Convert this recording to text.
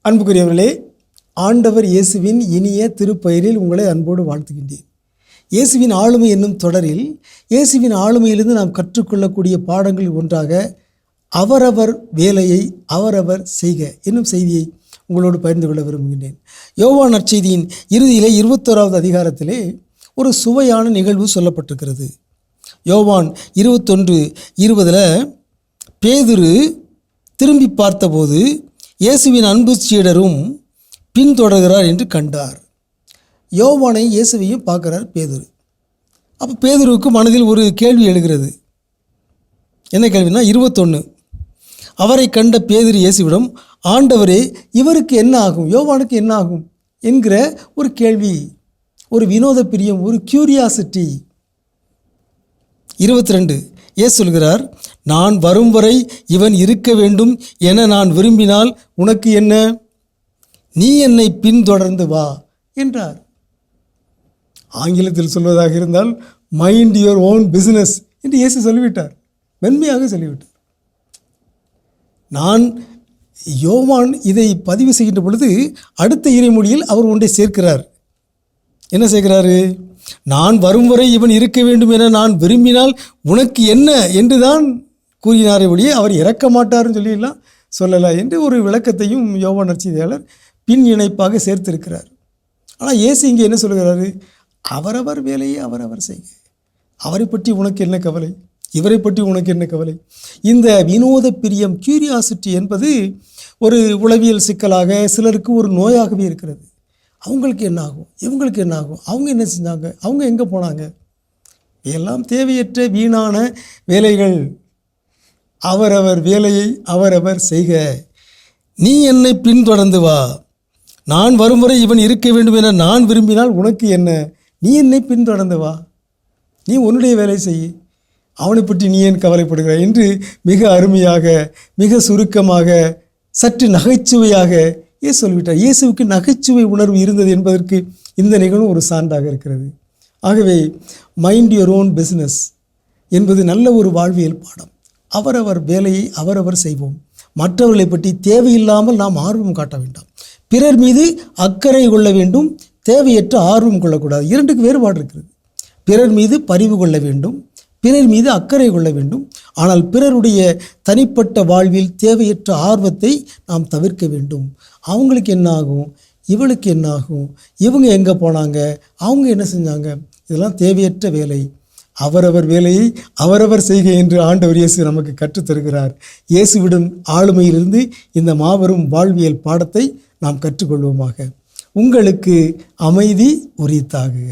அன்புக்குரியவர்களே, ஆண்டவர் இயேசுவின் இனிய திருப்பெயரில் உங்களை அன்போடு வாழ்த்துகின்றேன். இயேசுவின் ஆளுமை என்னும் தொடரில் இயேசுவின் ஆளுமையிலிருந்து நாம் கற்றுக்கொள்ளக்கூடிய பாடங்களில் ஒன்றாக அவரவர் வேலையை அவரவர் செய்க என்னும் செய்தியை உங்களோடு பகிர்ந்து கொள்ள விரும்புகின்றேன். யோவான் நற்செய்தியின் இறுதியிலே 21வது அதிகாரத்திலே ஒரு சுவையான நிகழ்வு சொல்லப்பட்டிருக்கிறது. யோவான் 21:20 பேதுரு திரும்பி பார்த்தபோது இயேசுவின் அன்பு சீடரும் பின்தொடர்கிறார் என்று கண்டார். யோவானை இயேசுவையும் பார்க்குறார் பேதுரு. அப்போ பேதுருவுக்கு மனதில் ஒரு கேள்வி எழுகிறது. என்ன கேள்வினா 21, அவரை கண்ட பேதுரு இயேசுவிடம், ஆண்டவரே, இவருக்கு என்ன ஆகும், யோவானுக்கு என்ன ஆகும் என்கிற ஒரு கேள்வி, ஒரு வினோத பிரியம், ஒரு கியூரியாசிட்டி. 22 இயேசு சொல்கிறார், நான் வரும் வரை இவன் இருக்க வேண்டும் என நான் விரும்பினால் உனக்கு என்ன, நீ என்னை பின்தொடர்ந்து வா என்றார். ஆங்கிலத்தில் சொல்வதாக இருந்தால் மைண்ட் யுவர் ஓன் பிஸ்னஸ் என்று இயேசு சொல்லிவிட்டார், மென்மையாக சொல்லிவிட்டார். யோவான் இதை பதிவு செய்கின்ற பொழுது அடுத்த இறைமொழியில் அவர் ஒன்றை சேர்க்கிறார். என்ன சேர்க்கிறாரு? நான் வரும் வரை இவன் இருக்க வேண்டும் என நான் விரும்பினால் உனக்கு என்ன என்று தான் கூறினாரே ஒழிய அவர் இறக்க மாட்டார்னு சொல்லிடலாம் சொல்லலாம் என்று ஒரு விளக்கத்தையும் யோவான் நற்செய்தியாளர் பின் இணைப்பாக சேர்த்திருக்கிறார். ஆனால் இயேசு இங்கே என்ன சொல்கிறாரு? அவரவர் வேலையை அவரவர் செய்க. அவரை பற்றி உனக்கு என்ன கவலை, இவரை பற்றி உனக்கு என்ன கவலை? இந்த வினோத பிரியம், கியூரியாசிட்டி என்பது ஒரு உளவியல் சிக்கலாக, சிலருக்கு ஒரு நோயாகவே இருக்கிறது. அவங்களுக்கு என்ன ஆகும், இவங்களுக்கு என்ன ஆகும், அவங்க என்ன செஞ்சாங்க, அவங்க எங்கே போனாங்க, எல்லாம் தேவையற்ற வீணான வேலைகள். அவரவர் வேலையை அவரவர் செய்க. நீ என்னை பின்தொடர்ந்து வா. நான் வரும் வரை இவன் இருக்க வேண்டும் என நான் விரும்பினால் உனக்கு என்ன, நீ என்னை பின்தொடர்ந்து வா, நீ உன்னுடைய வேலை செய், அவனை பற்றி நீ ஏன் கவலைப்படுகிறாய் என்று மிக அருமையாக, மிக சுருக்கமாக, சற்று நகைச்சுவையாக இயேசு சொல்லிவிட்டார். இயேசுவுக்கு நகைச்சுவை உணர்வு இருந்தது என்பதற்கு இந்த நிகழ்வு ஒரு சான்றாக இருக்கிறது. ஆகவே மைண்ட் யுவர் ஓன் பிஸ்னஸ் என்பது நல்ல ஒரு வாழ்வியல் பாடம். அவரவர் வேலையை அவரவர் செய்வோம். மற்றவர்களை பற்றி தேவையில்லாமல் நாம் ஆர்வம் காட்ட வேண்டாம். பிறர் மீது அக்கறை கொள்ள வேண்டும், தேவையற்ற ஆர்வம் கொள்ளக்கூடாது. இரண்டுக்கு வேறுபாடு இருக்கிறது. பிறர் மீது பரிவு கொள்ள வேண்டும், பிறர் மீது அக்கறை கொள்ள வேண்டும். ஆனால் பிறருடைய தனிப்பட்ட வாழ்வில் தேவையற்ற ஆர்வத்தை நாம் தவிர்க்க வேண்டும். அவங்களுக்கு என்ன ஆகும், இவளுக்கு என்ன ஆகும், இவங்க எங்கே போனாங்க, அவங்க என்ன செஞ்சாங்க, இதெல்லாம் தேவையற்ற வேலை. அவரவர் வேலையை அவரவர் செய்க என்று ஆண்டவர் இயேசு நமக்கு கற்றுத்தருகிறார். இயேசுவிடும் ஆளுமையிலிருந்து இந்த மாபெரும் வாழ்வியல் பாடத்தை நாம் கற்றுக்கொள்வோமாக. உங்களுக்கு அமைதி உரித்தாகுக.